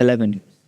11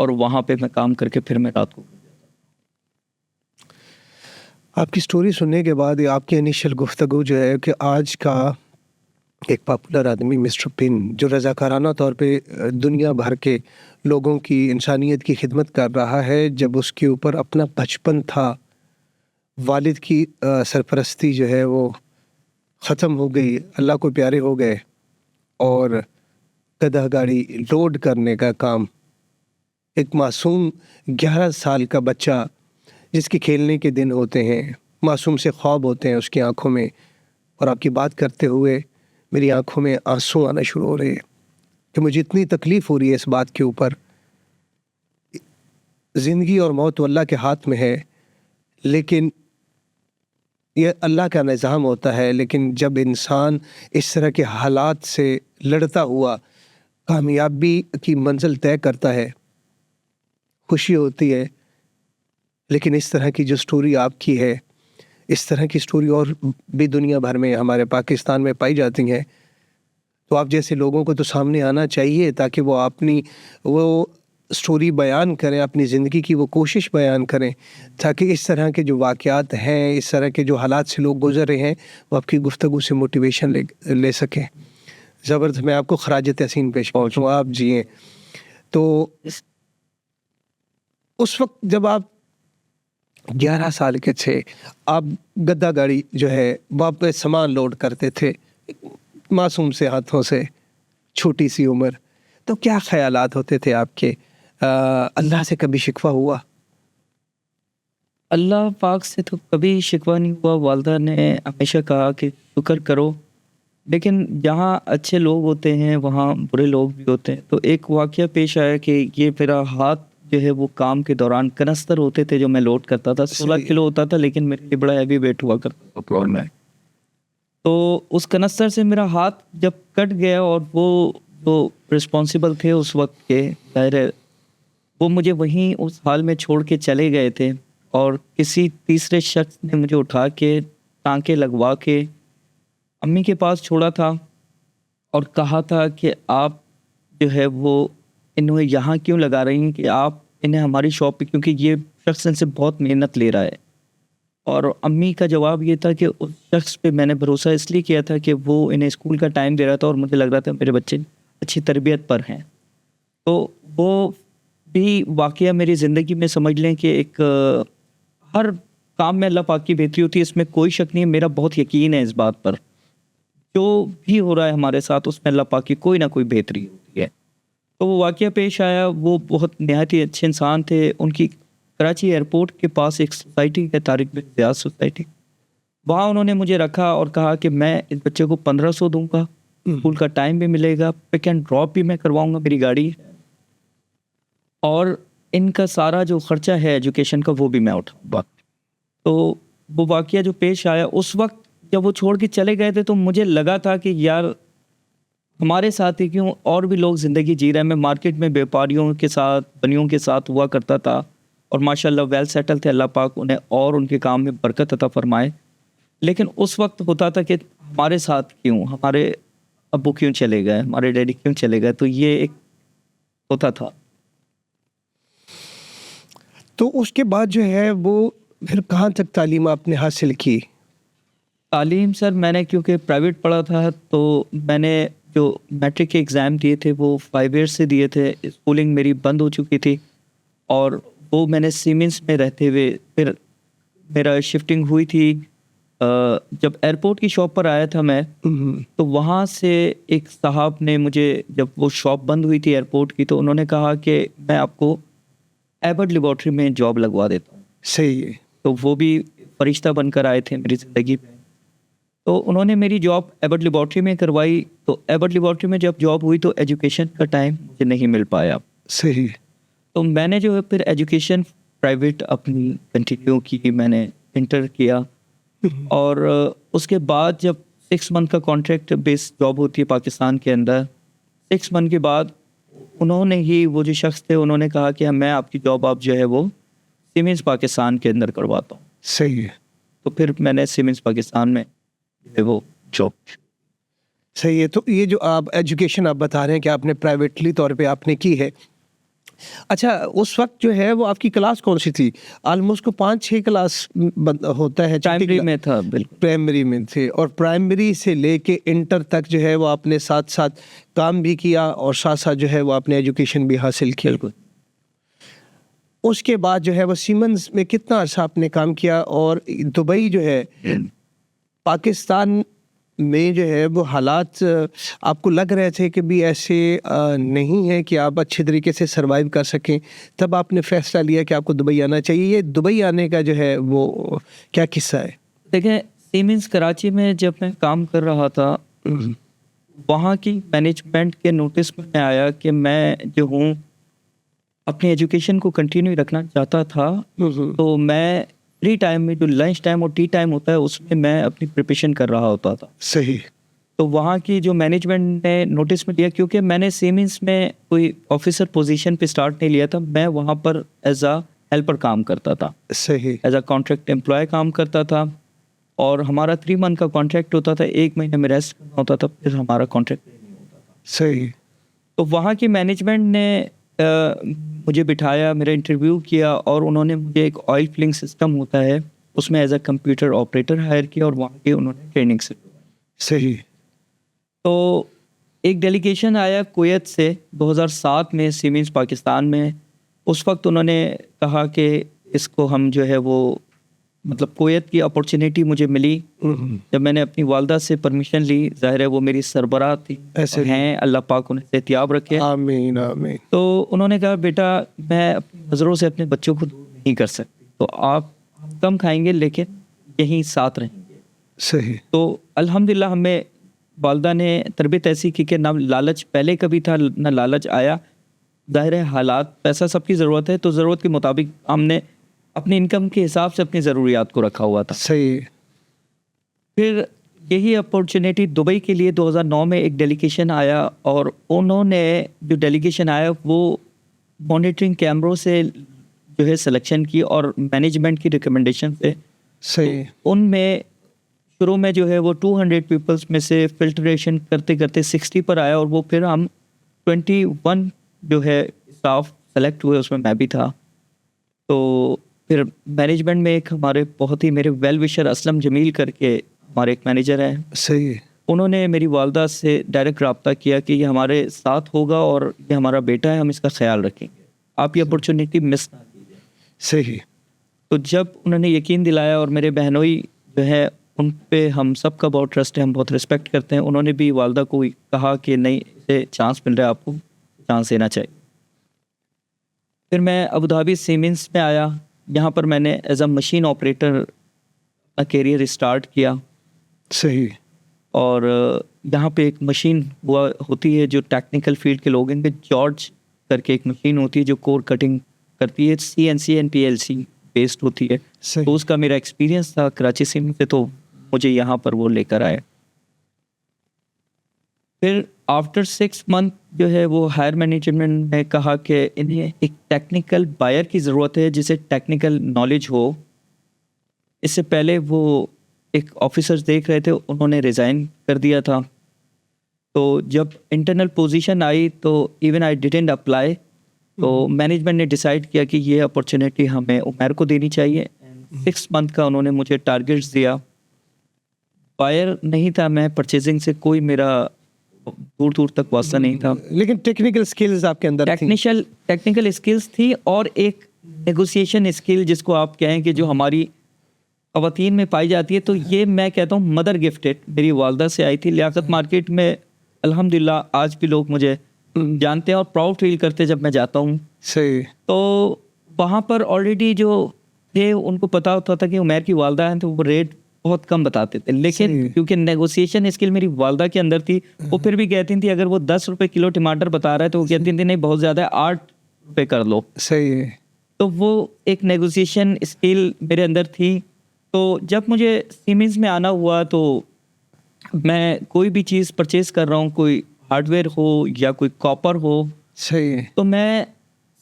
اور وہاں پہ میں کام کر کے پھر میں رات کو. آپ کی سٹوری سننے کے بعد آپ کی انیشل گفتگو جو ہے کہ آج کا ایک پاپولر آدمی مسٹر پن جو رضاکارانہ طور پہ دنیا بھر کے لوگوں کی انسانیت کی خدمت کر رہا ہے، جب اس کے اوپر اپنا بچپن تھا، والد کی سرپرستی جو ہے وہ ختم ہو گئی، اللہ کو پیارے ہو گئے، اور گدھا گاڑی لوڈ کرنے کا کام ایک معصوم 11 سال کا بچہ جس کے کھیلنے کے دن ہوتے ہیں، معصوم سے خواب ہوتے ہیں اس کی آنکھوں میں، اور آپ کی بات کرتے ہوئے میری آنکھوں میں آنسو آنا شروع ہو رہے ہیں کہ مجھے اتنی تکلیف ہو رہی ہے اس بات کے اوپر. زندگی اور موت تو اللہ کے ہاتھ میں ہے، لیکن یہ اللہ کا نظام ہوتا ہے. لیکن جب انسان اس طرح کے حالات سے لڑتا ہوا کامیابی کی منزل طے کرتا ہے، خوشی ہوتی ہے. لیکن اس طرح کی جو سٹوری آپ کی ہے، اس طرح کی سٹوری اور بھی دنیا بھر میں ہمارے پاکستان میں پائی جاتی ہیں. تو آپ جیسے لوگوں کو تو سامنے آنا چاہیے تاکہ وہ اپنی وہ سٹوری بیان کریں، اپنی زندگی کی وہ کوشش بیان کریں، تاکہ اس طرح کے جو واقعات ہیں، اس طرح کے جو حالات سے لوگ گزر رہے ہیں، وہ آپ کی گفتگو سے موٹیویشن لے سکیں. زبردست. میں آپ کو خراج تحسین پیش کرتا ہوں، آپ جئیں. تو اس وقت جب آپ 11 سال کے تھے، آپ گدا گاڑی جو ہے وہاں پہ سامان لوڈ کرتے تھے معصوم سے ہاتھوں سے، چھوٹی سی عمر. تو کیا خیالات ہوتے تھے آپ کے؟ اللہ سے کبھی شکوہ ہوا؟ اللہ پاک سے تو کبھی شکوہ نہیں ہوا. والدہ نے ہمیشہ کہا کہ شکر کرو، لیکن جہاں اچھے لوگ ہوتے ہیں وہاں برے لوگ بھی ہوتے ہیں. تو ایک واقعہ پیش آیا کہ یہ میرا ہاتھ جو ہے وہ کام کے دوران کنستر ہوتے تھے جو میں لوڈ کرتا تھا، 16 کلو ہوتا تھا، لیکن میرے لیے بڑا ہیوی ویٹ ہوا کرتا تھا. تو اس کنستر سے میرا ہاتھ جب کٹ گیا، اور وہ جو رسپانسیبل تھے اس وقت کے، ظاہر ہے وہ مجھے وہیں اس حال میں چھوڑ کے چلے گئے تھے، اور کسی تیسرے شخص نے مجھے اٹھا کے ٹانکے لگوا کے امی کے پاس چھوڑا تھا، اور کہا تھا کہ آپ جو ہے وہ انہیں یہاں کیوں لگا رہی ہیں، کہ آپ انہیں ہماری شاپ پہ، کیونکہ یہ شخص ان سے بہت محنت لے رہا ہے. اور امی کا جواب یہ تھا کہ اس شخص پہ میں نے بھروسہ اس لیے کیا تھا کہ وہ انہیں اسکول کا ٹائم دے رہا تھا، اور مجھے لگ رہا تھا میرے بچے اچھی تربیت پر ہیں. تو وہ بھی واقعہ میری زندگی میں سمجھ لیں کہ ایک ہر کام میں اللہ پاک کی بہتری ہوتی ہے، اس میں کوئی شک نہیں ہے. میرا بہت یقین ہے اس بات پر، جو بھی ہو رہا ہے ہمارے ساتھ اس میں اللہ پاک کی کوئی نہ کوئی بہتری ہوتی ہے. تو وہ واقعہ پیش آیا. وہ بہت نہایت ہی اچھے انسان تھے. ان کی کراچی ایئرپورٹ کے پاس ایک سوسائٹی ہے، طارق بن زیاد سوسائٹی، وہاں انہوں نے مجھے رکھا اور کہا کہ میں اس بچے کو 1500 دوں گا، اسکول کا ٹائم بھی ملے گا، پک اینڈ ڈراپ بھی میں کرواؤں گا، میری گاڑی، اور ان کا سارا جو خرچہ ہے ایجوکیشن کا وہ بھی میں اٹھاؤں گا. تو وہ واقعہ جو پیش آیا اس وقت جب وہ چھوڑ کے چلے گئے تھے، تو مجھے لگا تھا کہ یار ہمارے ساتھ ہی کیوں اور بھی لوگ زندگی جی رہے ہیں. میں مارکیٹ میں بیوپاریوں کے ساتھ، بنیوں کے ساتھ ہوا کرتا تھا، اور ماشاءاللہ ویل سیٹل تھے. اللہ پاک انہیں اور ان کے کام میں برکت عطا فرمائے. لیکن اس وقت ہوتا تھا کہ ہمارے ساتھ کیوں، ہمارے ابو کیوں چلے گئے، ہمارے ڈیڈی کیوں چلے گئے. تو یہ ایک ہوتا تھا. تو اس کے بعد جو ہے وہ پھر کہاں تک تعلیم آپ نے حاصل کی؟ تعلیم سر میں نے کیونکہ پرائیویٹ پڑھا تھا، تو میں نے جو میٹرک کے ایگزام دیے تھے وہ 5 ایئرس سے دیے تھے. اسکولنگ میری بند ہو چکی تھی، اور وہ میں نے سیمنس میں رہتے ہوئے پھر میرا شفٹنگ ہوئی تھی. جب ایئرپورٹ کی شاپ پر آیا تھا میں، تو وہاں سے ایک صاحب نے مجھے، جب وہ شاپ بند ہوئی تھی ایئرپورٹ کی، تو انہوں نے کہا کہ میں آپ کو ایبٹ لیبارٹری میں جاب لگوا دیتا ہوں. صحیح ہے. تو وہ بھی فرشتہ بن کر آئے تھے میری زندگی میں. تو انہوں نے میری جاب ایبٹ لیبارٹری میں کروائی. تو ایبٹ لیبارٹری میں جب جاب ہوئی تو ایجوکیشن کا ٹائم مجھے نہیں مل پایا. صحیح. تو میں نے جو ہے پھر ایجوکیشن پرائیویٹ اپنی کنٹینیو کی، میں نے انٹر کیا، اور اس کے بعد جب 6 منتھ کا کانٹریکٹ بیس جاب ہوتی ہے پاکستان کے اندر، 6 منتھ کے بعد انہوں نے ہی، وہ جو شخص تھے، انہوں نے کہا کہ میں آپ کی جاب آپ جو ہے وہ سیمنز پاکستان کے اندر کرواتا ہوں. صحیح ہے. تو پھر میں نے سیمنز پاکستان میں وہ جاب. صحیح ہے. تو یہ جو آپ ایجوکیشن آپ بتا رہے ہیں کہ آپ نے پرائیویٹلی طور پہ آپ نے کی ہے، اچھا اس وقت جو ہے وہ آپ کی کلاس کون سی تھی؟ آلموسٹ کو 5-6 کلاس ہوتا ہے پرائمری میں تھا بالکل. پرائمری میں تھے, اور پرائمری سے لے کے انٹر تک جو ہے وہ آپ نے ساتھ ساتھ کام بھی کیا اور ساتھ ساتھ جو ہے وہ آپ نے ایجوکیشن بھی حاصل کی. بالکل. اس کے بعد جو ہے وہ سیمنز میں کتنا عرصہ آپ نے کام کیا, اور دبئی جو ہے پاکستان میں جو ہے وہ حالات آپ کو لگ رہے تھے کہ بھی ایسے نہیں ہے کہ آپ اچھے طریقے سے سروائیو کر سکیں, تب آپ نے فیصلہ لیا کہ آپ کو دبئی آنا چاہیے. یہ دبئی آنے کا جو ہے وہ کیا قصہ ہے؟ دیکھیں سیمنز کراچی میں جب میں کام کر رہا تھا وہاں کی مینجمنٹ کے نوٹس میں آیا کہ میں جو ہوں اپنی ایجوکیشن کو کنٹینیو رکھنا چاہتا تھا, تو میں فری ٹائم میں جو لنچ ٹائم اور ٹی ٹائم ہوتا ہے اس میں میں اپنی پریپریشن کر رہا ہوتا تھا. صحیح. تو وہاں کی جو مینجمنٹ نے نوٹس میں لیا, کیونکہ میں نے سیمنز میں کوئی آفیسر پوزیشن پہ اسٹارٹ نہیں لیا تھا, میں وہاں پر ایز اے ہیلپر کام کرتا تھا. صحیح. ایز اے کانٹریکٹ امپلائی کام کرتا تھا, اور ہمارا 3 منتھ کا کانٹریکٹ ہوتا تھا, 1 مہینے میں ریسٹ کرنا ہوتا تھا, پھر ہمارا کانٹریکٹ نہیں ہوتا تھا. صحیح. تو وہاں کی مینجمنٹ نے مجھے بٹھایا, میرا انٹرویو کیا, اور انہوں نے مجھے ایک آئل فلنگ سسٹم ہوتا ہے اس میں as a computer operator hire کیا, اور وہاں کی انہوں نے ٹریننگ سے. صحیح. تو ایک ڈیلیگیشن آیا کویت سے 2007 میں سیمنز پاکستان میں. اس وقت انہوں نے کہا کہ اس کو ہم جو ہے وہ مطلب کویت کی اپورچونیٹی مجھے ملی جب میں نے اپنی والدہ سے پرمیشن لی. ظاہر ہے وہ میری سربراہ تھی, ایسے ہیں, اللہ پاک انہیں صحتیاب رکھے. آمین آمین. تو انہوں نے کہا بیٹا میں اپنی نظروں سے اپنے بچوں کو دور نہیں کر سکتی, تو آپ کم کھائیں گے لیکن یہیں ساتھ رہیں گے. صحیح. تو الحمدللہ ہمیں والدہ نے تربیت ایسی کی کہ نہ لالچ پہلے کبھی تھا نہ لالچ آیا. ظاہر ہے حالات, پیسہ سب کی ضرورت ہے, تو ضرورت کے مطابق ہم نے اپنی انکم کے حساب سے اپنی ضروریات کو رکھا ہوا تھا. صحیح. پھر یہی اپورچونیٹی دبئی کے لیے 2009 میں ایک ڈیلیگیشن آیا, اور انہوں نے جو ڈیلیگیشن آیا وہ مانیٹرنگ کیمروں سے جو ہے سلیکشن کی, اور مینجمنٹ کی ریکمنڈیشن سے. صحیح. ان میں شروع میں جو ہے وہ 200 پیپلز میں سے فلٹریشن کرتے کرتے 60 پر آیا, اور وہ پھر ہم 21 جو ہے اسٹاف سلیکٹ ہوئے, اس میں میں بھی تھا. تو پھر مینجمنٹ میں ایک ہمارے بہت ہی میرے ویل وشر اسلم جمیل کر کے ہمارے ایک مینیجر ہیں. صحیح. انہوں نے میری والدہ سے ڈائریکٹ رابطہ کیا کہ یہ ہمارے ساتھ ہوگا اور یہ ہمارا بیٹا ہے, ہم اس کا خیال رکھیں گے, آپ یہ اپورچونیٹی مس نہ کیجیے. صحیح. تو جب انہوں نے یقین دلایا, اور میرے بہنوئی جو ہے ان پہ ہم سب کا بہت ٹرسٹ ہے, ہم بہت رسپیکٹ کرتے ہیں, انہوں نے بھی والدہ کو کہا کہ نہیں اسے چانس مل رہا ہے, آپ کو چانس دینا چاہیے. پھر میں ابوظہبی سیمنز میں آیا, یہاں پر میں نے ایز اے مشین آپریٹر اپنا کیریئر اسٹارٹ کیا. صحیح. اور یہاں پہ ایک مشین ہوتی ہے جو ٹیکنیکل فیلڈ کے لوگ ہیں, کہ جارج کر کے ایک مشین ہوتی ہے جو کور کٹنگ کرتی ہے, CNC and PLC بیسڈ ہوتی ہے. تو اس کا میرا ایکسپیرینس تھا کراچی سیمنز سے, تو مجھے یہاں پر وہ لے کر آیا. پھر آفٹر 6 منتھ جو ہے وہ ہائر مینجمنٹ نے کہا کہ انہیں ایک ٹیکنیکل بائر کی ضرورت ہے جسے ٹیکنیکل نالج ہو. اس سے پہلے وہ ایک آفیسرز دیکھ رہے تھے, انہوں نے ریزائن کر دیا تھا. تو جب انٹرنل پوزیشن آئی تو ایون آئی ڈیڈنٹ اپلائی, تو مینجمنٹ نے ڈیسائیڈ کیا کہ یہ اپورچونیٹی ہمیں عمیر کو دینی چاہیے. 6 منتھ کا انہوں نے مجھے ٹارگیٹس دیا. بائر نہیں تھا میں, پرچیزنگ سے کوئی میرا دور دور تک واسطہ نہیں تھا, لیکن ٹیکنیکل سکلز آپ کے اندر ٹیکنیکل اسکلز تھی, اور ایک نیگوسیشن اسکل جس کو آپ کہیں کہ جو ہماری خواتین میں پائی جاتی ہے. تو یہ میں کہتا ہوں مدر گفٹڈ میری والدہ سے آئی تھی. لیاقت مارکیٹ میں الحمدللہ آج بھی لوگ مجھے جانتے ہیں اور پراؤڈ فیل کرتے جب میں جاتا ہوں. صحیح. تو وہاں پر آلریڈی جو تھے ان کو پتا ہوتا تھا کہ عمیر کی والدہ ہیں, تو وہ ریٹ بہت کم بتاتے تھے. لیکن کیونکہ نیگوسیشن اسکل میری والدہ کے اندر تھی, وہ پھر بھی کہتی تھی اگر وہ 10 روپے کلو ٹماٹر بتا رہا ہے تو وہ کہتی تھی نہیں بہت زیادہ ہے, 8 روپے کر لو. صحیح ہے. تو وہ ایک نیگوسیشن اسکل میرے اندر تھی. تو جب مجھے سیمنز میں آنا ہوا تو میں کوئی بھی چیز پرچیز کر رہا ہوں, کوئی ہارڈ ویئر ہو یا کوئی کاپر ہو, صحیح ہے, تو میں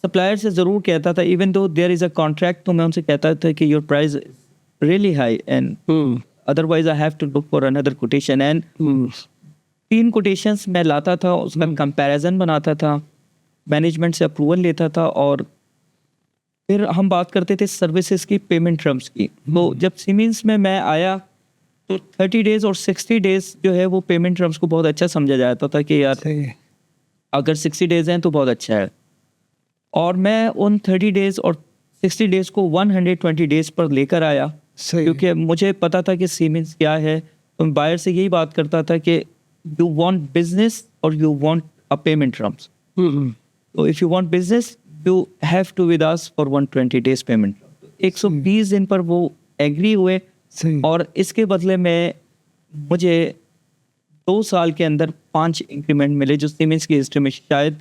سپلائر سے ضرور کہتا تھا even though there is a contract, تو میں ان سے کہتا تھا کہ your price really high and otherwise I have to look for another quotation. And 3 quotations میں لاتا تھا, اس کا کمپیریزن بناتا تھا. مینجمنٹ سے اپروول لیتا تھا اور پھر ہم بات کرتے تھے سروسز کی پیمنٹ ٹرمز کی. تو جب سیمنس میں آیا تو 30 ڈیز اور 60 ڈیز جو ہے وہ پیمنٹ ٹرمز کو بہت اچھا سمجھا جاتا تھا کہ یار اگر 60 ڈیز ہیں تو بہت اچھا ہے. اور میں ان 30 ڈیز اور 60 ڈیز کو 120 ڈیز پر لے کر آیا, کیونکہ مجھے پتا تھا کہ سیمنس کیا ہے. تو میں بائر سے یہی بات کرتا تھا کہ یو وانٹ بزنس اور you want a payment terms. تو if you want business you have to with us for 120 days payment. 120 دن پر وہ ایگری ہوئے اور اس کے بدلے میں مجھے 2 سال کے اندر 5 انکریمنٹ ملے, جو سیمنس کی ہسٹری میں شاید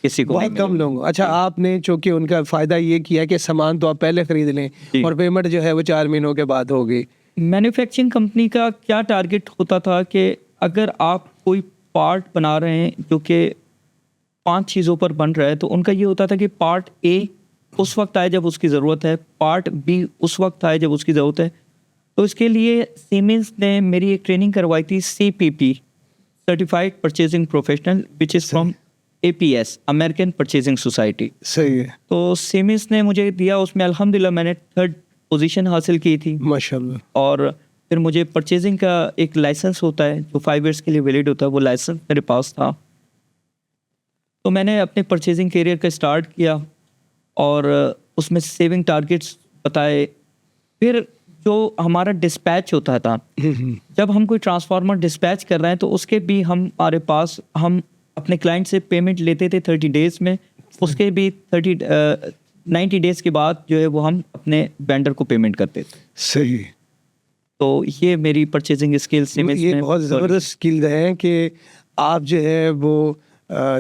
کسی کو بہت کم لوگوں. اچھا, آپ نے چونکہ ان کا فائدہ یہ کیا کہ سامان تو آپ پہلے خرید لیں اور پیمنٹ جو ہے وہ 4 مہینوں کے بعد ہوگی. مینوفیکچرنگ کمپنی کا کیا ٹارگٹ ہوتا تھا کہ اگر آپ کوئی پارٹ بنا رہے ہیں جو کہ 5 چیزوں پر بن رہا ہے, تو ان کا یہ ہوتا تھا کہ پارٹ اے اس وقت آئے جب اس کی ضرورت ہے, پارٹ بی اس وقت آئے جب اس کی ضرورت ہے. تو اس کے لیے سیمنس نے میری ایک ٹریننگ کروائی تھی, CPP certified purchasing professional, which is from APS American purchasing society. صحیح ہے. تو سیمنس نے مجھے دیا, اس میں الحمدللہ میں نے 3rd پوزیشن حاصل کی تھی ماشاءاللہ. اور پھر مجھے پرچیزنگ کا ایک لائسنس ہوتا ہے جو 5 ایئرس کے لیے ویلڈ ہوتا ہے, وہ لائسنس میرے پاس تھا. تو میں نے اپنے پرچیزنگ کیریئر کا اسٹارٹ کیا اور اس میں سیونگ ٹارگیٹس بتائے. پھر جو ہمارا ڈسپیچ ہوتا تھا, جب ہم کوئی ٹرانسفارمر ڈسپیچ کر رہے ہیں تو اس کے بھی ہمارے پاس ہم اپنے کلائنٹ سے پیمنٹ لیتے تھے 30 ڈیز میں, اس کے بھی 90 ڈیز کے بعد جو ہے وہ ہم اپنے وینڈر کو پیمنٹ کرتے تھے. صحیح. تو یہ میری پرچیزنگ اسکلس میں یہ بہت زبردست اسکل ہے کہ آپ جو ہے وہ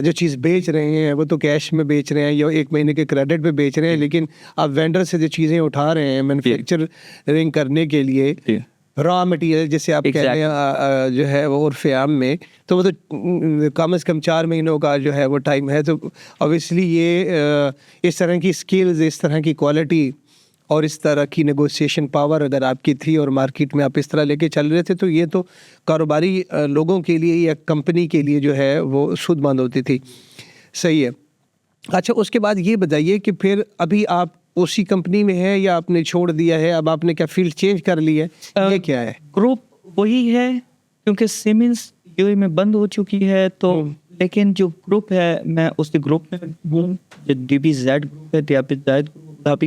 جو چیز بیچ رہے ہیں وہ تو کیش میں بیچ رہے ہیں یا 1 مہینے کے کریڈٹ پہ بیچ رہے ہیں, لیکن آپ وینڈر سے جو چیزیں اٹھا رہے ہیں مینوفیکچرنگ کرنے کے لیے, را مٹیریل جسے آپ کہتے ہیں جو ہے وہ عرف عام میں, تو وہ تو کم از کم 4 مہینوں کا جو ہے وہ ٹائم ہے. تو اوبیسلی یہ اس طرح کی اسکلز, اس طرح کی کوالٹی اور اس طرح کی نیگوسیشن پاور اگر آپ کی تھی اور مارکیٹ میں آپ اس طرح لے کے چل رہے تھے, تو یہ تو کاروباری لوگوں کے لیے یا کمپنی کے لیے جو ہے وہ سود مند ہوتی تھی. صحیح ہے. اچھا, اس کے بعد یہ بتائیے کہ پھر ابھی آپ اسی کمپنی میں ہیں یا آپ نے چھوڑ دیا ہے, اب آپ نے کیا فیلڈ چینج کر لی ہے, یہ کیا ہے؟ گروپ وہی ہے, کیونکہ سیمنس UAE میں بند ہو چکی ہے, تو لیکن جو گروپ ہے میں اس کے گروپ میں ہوں, جو DBZ گروپ ہے, دیابت زائد گروپ,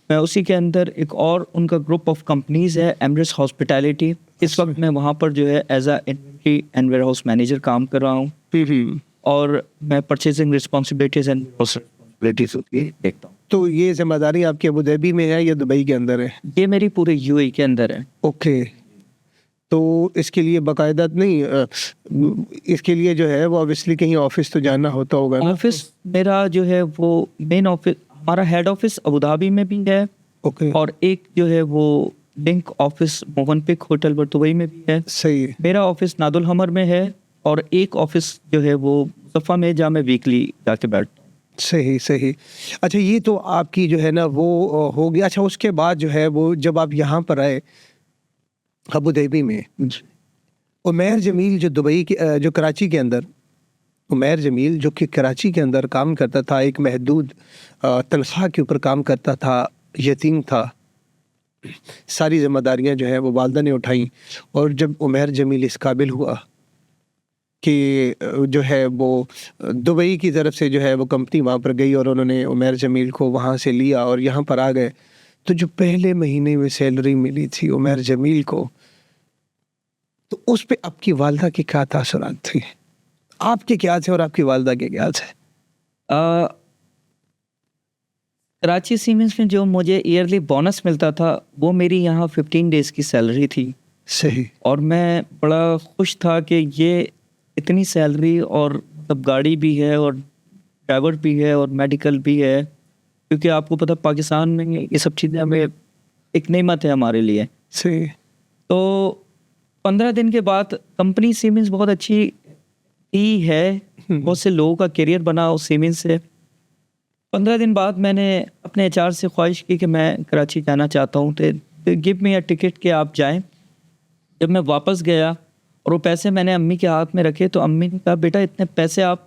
میں اسی کے اندر ایک اور ان کا گروپ آف کمپنیز ہے, ایمریٹس ہاسپٹیلٹی. اس وقت میں وہاں پر جو ہے as a inventory and warehouse manager کام کر رہا ہوں, اور میں پرچیزنگ رسپانسبلٹیز اینڈ رسپانسبلٹیز دیکھتا ہوں. تو یہ ذمہ داری آپ کے ابوظہبی میں ہے یا دبئی کے اندر ہے؟ یہ میری پورے UAE کے اندر ہے. اوکے. تو اس کے لیے باقاعدہ نہیں, اس کے لیے جو ہے وہ اوبیسلی کہیں آفس تو جانا ہوتا ہوگا. آفس میرا جو ہے وہ مین آفس, ہمارا ہیڈ آفس ابوظہبی میں بھی ہے, اور ایک جو ہے وہ لنک آفس موہن پک ہوٹل دبئی میں بھی ہے. صحیح. میرا آفس ناد الحمر میں ہے, اور ایک آفس جو ہے وہ مصطفیٰ میں جہاں میں ویکلی جا کے بیٹھتا ہوں. صحیح صحیح. اچھا, یہ تو آپ کی جو ہے نا وہ ہو گیا. اچھا, اس کے بعد جو ہے وہ جب آپ یہاں پر آئے ابوظہبی میں, عمیر جمیل جو دبئی کے جو کراچی کے اندر, عمیر جمیل جو کہ کراچی کے اندر کام کرتا تھا, ایک محدود تنخواہ کے اوپر کام کرتا تھا, یتیم تھا, ساری ذمہ داریاں جو ہے وہ والدہ نے اٹھائیں. اور جب عمیر جمیل اس قابل ہوا کہ جو ہے وہ دبئی کی طرف سے جو ہے وہ کمپنی وہاں پر گئی اور انہوں نے عمیر جمیل کو وہاں سے لیا اور یہاں پر آ گئے, تو جو پہلے مہینے میں سیلری ملی تھی عمیر جمیل کو, تو اس پہ آپ کی والدہ کے کیا تاثرات تھے؟ آپ کے کیا تھے اور آپ کی والدہ کے کیا تھے؟ کراچی سیمنس میں جو مجھے ایئرلی بونس ملتا تھا وہ میری یہاں 15 ڈیز کی سیلری تھی. صحیح. اور میں بڑا خوش تھا کہ یہ اتنی سیلری, اور مطلب گاڑی بھی ہے اور ڈرائیور بھی ہے اور میڈیکل بھی ہے, کیونکہ آپ کو پتہ پاکستان میں یہ سب چیزیں ہمیں ایک نعمت ہے ہمارے لیے. صحیح. تو 15 دن کے بعد کمپنی سیمنس بہت اچھی ہی ہے, بہت سے لوگوں کا کیریئر بنا اس سیمنس سے. 15 دن بعد میں نے اپنے HR سے خواہش کی کہ میں کراچی جانا چاہتا ہوں, تو گیو می اے ٹکٹ کہ آپ جائیں. جب میں واپس گیا اور وہ پیسے میں نے امی کے ہاتھ میں رکھے, تو امی نے کہا بیٹا اتنے پیسے آپ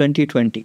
2020।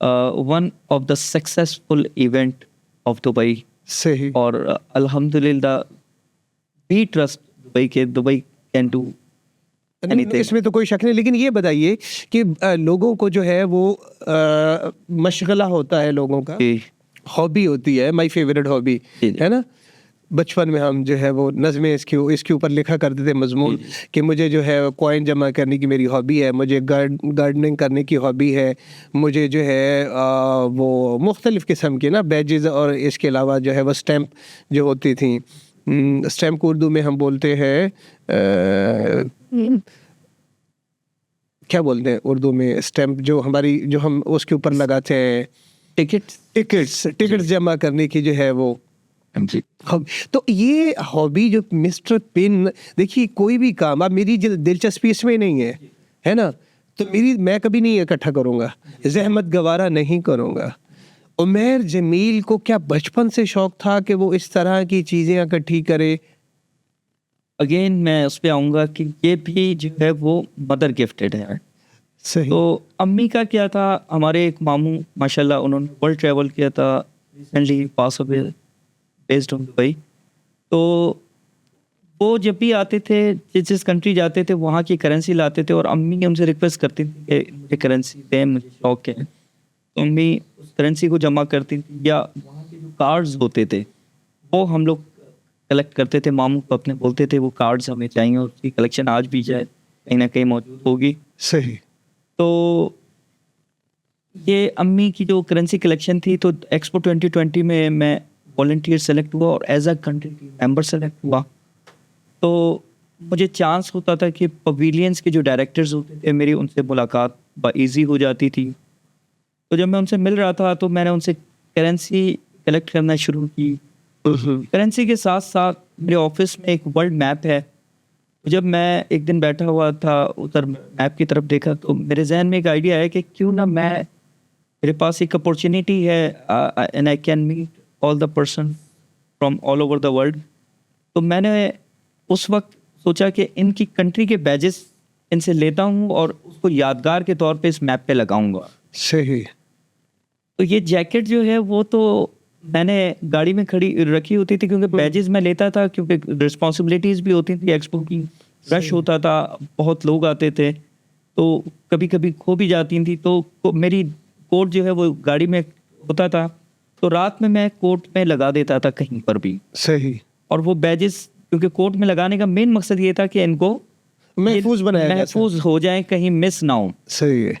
One of the successful event of Dubai. صحیح. اور الحمدللہ وی ٹرسٹ دبئی کے Dubai can do anything. اس میں تو کوئی شک نہیں. لیکن یہ بتائیے کہ لوگوں کو جو ہے وہ مشغلہ ہوتا ہے, لوگوں کا ہابی ہوتی ہے, مائی فیوریٹ ہابی ہے نا. بچپن میں ہم جو ہے وہ نظمیں اس کے اوپر لکھا کرتے تھے مضمون کہ مجھے جو ہے کوائن جمع کرنے کی میری ہابی ہے, مجھے گارڈننگ کرنے کی ہابی ہے, مجھے جو ہے وہ مختلف قسم کے نا بیجز, اور اس کے علاوہ جو ہے وہ اسٹیمپ جو ہوتی تھیں, اسٹیمپ کو اردو میں ہم بولتے ہیں کیا بولتے ہیں اردو میں, اسٹیمپ جو ہماری جو ہم اس کے اوپر لگاتے ہیں, ٹکٹس جمع کرنے کی جو ہے وہ. تو یہ ہابی جو مسٹر پن, دیکھیے کوئی بھی کام, اب میری دلچسپی اس میں نہیں ہے نا, تو میں کبھی نہیں اکٹھا کروں گا, زحمت گوارا نہیں کروں گا. عمیر جمیل کو کیا بچپن سے شوق تھا کہ وہ اس طرح کی چیزیں اکٹھی کرے؟ اگین میں اس پہ آؤں گا کہ یہ بھی جو ہے وہ مدر گفٹیڈ ہے. صحیح. تو امی کا کیا تھا, ہمارے ایک ماموں ماشاء اللہ انہوں نے ورلڈ ٹریول کیا تھا recently, pass away based on Dubai. تو وہ جب بھی آتے تھے, جس کنٹری جاتے تھے وہاں کی کرنسی لاتے تھے, اور امی ان سے ریکویسٹ کرتی تھی کہ مجھے کرنسی دیں, مجھے شوق ہے. تو امی اس کرنسی کو جمع کرتی تھی, یا وہاں کے جو کارڈز ہوتے تھے وہ ہم لوگ کلیکٹ کرتے تھے. ماموں کو اپنے بولتے تھے وہ کارڈز ہمیں چاہیے, اور اس کی کلیکشن آج بھی جائے کہیں نہ کہیں موجود ہوگی. صحیح. تو یہ امی کی جو کرنسی کلیکشن تھی, تو ایکسپو 2020 میں والنٹیئر سلیکٹ ہوا اور as a country member select ہوا. تو مجھے چانس ہوتا تھا کہ پویلینس کے جو ڈائریکٹرز ہوتے تھے میری ان سے ملاقات ایزی ہو جاتی تھی. تو جب میں ان سے مل رہا تھا تو میں نے ان سے کرنسی کلیکٹ کرنا شروع کی. کرنسی کے ساتھ ساتھ میرے آفس میں ایک ورلڈ میپ ہے. جب میں ایک دن بیٹھا ہوا تھا, ادھر میپ کی طرف دیکھا, تو میرے ذہن میں ایک آئیڈیا ہے کہ کیوں نہ میرے پاس ایک اپورچونیٹی ہے and I can meet all the person from all over the world. تو میں نے اس وقت سوچا کہ ان کی کنٹری کے بیجز ان سے لیتا ہوں اور اس کو یادگار کے طور پہ اس میپ پہ لگاؤں گا. صحیح. تو یہ جیکٹ جو ہے وہ تو میں نے گاڑی میں کھڑی رکھی ہوتی تھی, کیونکہ بیجز میں لیتا تھا, کیونکہ رسپانسبلٹیز بھی ہوتی تھی, ایکسپو کی رش ہوتا تھا, بہت لوگ آتے تھے, تو کبھی کبھی کھو بھی جاتی تھی. تو میری کوٹ جو ہے وہ گاڑی میں ہوتا تھا, تو رات میں کوٹ میں لگا دیتا تھا کہیں پر بھی. صحیح. اور وہ بیجز کیونکہ کوٹ میں لگانے کا مین مقصد یہ تھا کہ ان کو محفوظ ہو جائیں, کہیں مس نہ ہوں. صحیح ہے.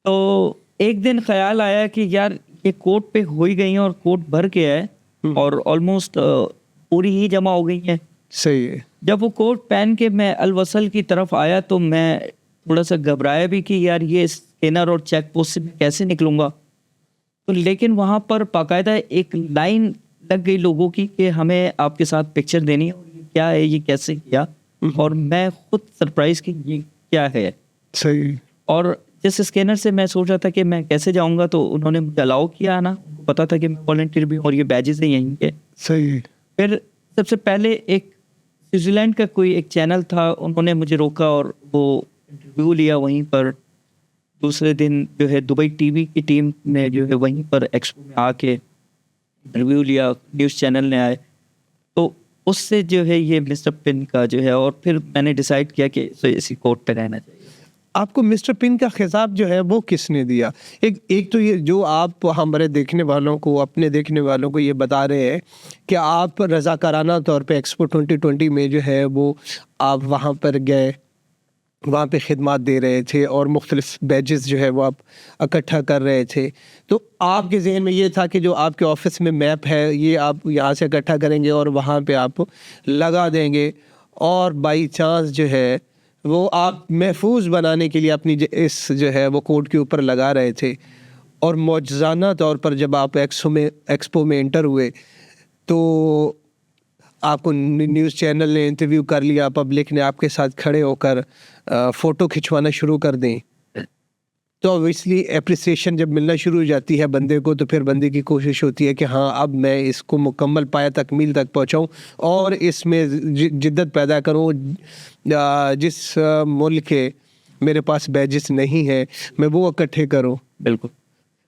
تو ایک دن خیال آیا کہ یار یہ کوٹ پہ ہو ہی گئی ہیں, اور کوٹ بھر کے ہے, اور آلموسٹ پوری ہی جمع ہو گئی ہیں. صحیح ہے. جب وہ کوٹ پہن کے میں الوصل کی طرف آیا تو میں تھوڑا سا گھبرایا بھی کہ یار یہ اسکینر اور چیک پوسٹ سے میں کیسے نکلوں گا. تو لیکن وہاں پر باقاعدہ ایک لائن لگ گئی لوگوں کی کہ ہمیں آپ کے ساتھ پکچر دینی ہے, اور یہ کیا ہے, یہ کیسے کیا, اور میں خود سرپرائز کہ یہ کیا ہے. صحیح. اور جس اسکینر سے میں سوچ رہا تھا کہ میں کیسے جاؤں گا, تو انہوں نے مجھے الاؤ کیا نا, ان کو پتا تھا کہ میں والنٹیئر بھی ہوں اور یہ بیجز ہیں یہیں کے. صحیح. پھر سب سے پہلے ایک سوئٹزر لینڈ کا کوئی ایک چینل تھا, انہوں نے مجھے روکا اور وہ انٹرویو لیا وہیں پر. دوسرے دن جو ہے دبئی ٹی وی کی ٹیم نے جو ہے وہیں پر ایکسپو میں آ کے انٹرویو لیا, نیوز چینل نے آئے. تو اس سے جو ہے یہ مسٹر پن کا جو ہے, اور پھر میں نے ڈیسائیڈ کیا کہ اسی کوٹ پہ رہنا چاہیے. آپ کو مسٹر پن کا خطاب جو ہے وہ کس نے دیا؟ ایک تو یہ جو آپ ہمارے دیکھنے والوں کو, اپنے دیکھنے والوں کو یہ بتا رہے ہیں کہ آپ رضاکارانہ طور پہ ایکسپو 2020 میں جو ہے وہ آپ وہاں پر گئے, وہاں پہ خدمات دے رہے تھے, اور مختلف بیجز جو ہے وہ آپ اکٹھا کر رہے تھے. تو آپ کے ذہن میں یہ تھا کہ جو آپ کے آفس میں میپ ہے یہ آپ یہاں سے اکٹھا کریں گے اور وہاں پہ آپ لگا دیں گے, اور بائی چانس جو ہے وہ آپ محفوظ بنانے کے لیے اپنی اس جو ہے وہ کوٹ کے اوپر لگا رہے تھے. اور معجزانہ طور پر جب آپ ایکسپو میں انٹر ہوئے تو آپ کو نیوز چینل نے انٹرویو کر لیا, پبلک نے آپ کے ساتھ کھڑے ہو کر فوٹو کھنچوانا شروع کر دیں, تو اوبویسلی اپریسیشن جب ملنا شروع ہو جاتی ہے بندے کو, تو پھر بندے کی کوشش ہوتی ہے کہ ہاں اب میں اس کو مکمل پایا تکمیل تک پہنچاؤں اور اس میں جدت پیدا کروں. جس ملک کے میرے پاس بیجز نہیں ہے میں وہ اکٹھے کروں. بالکل.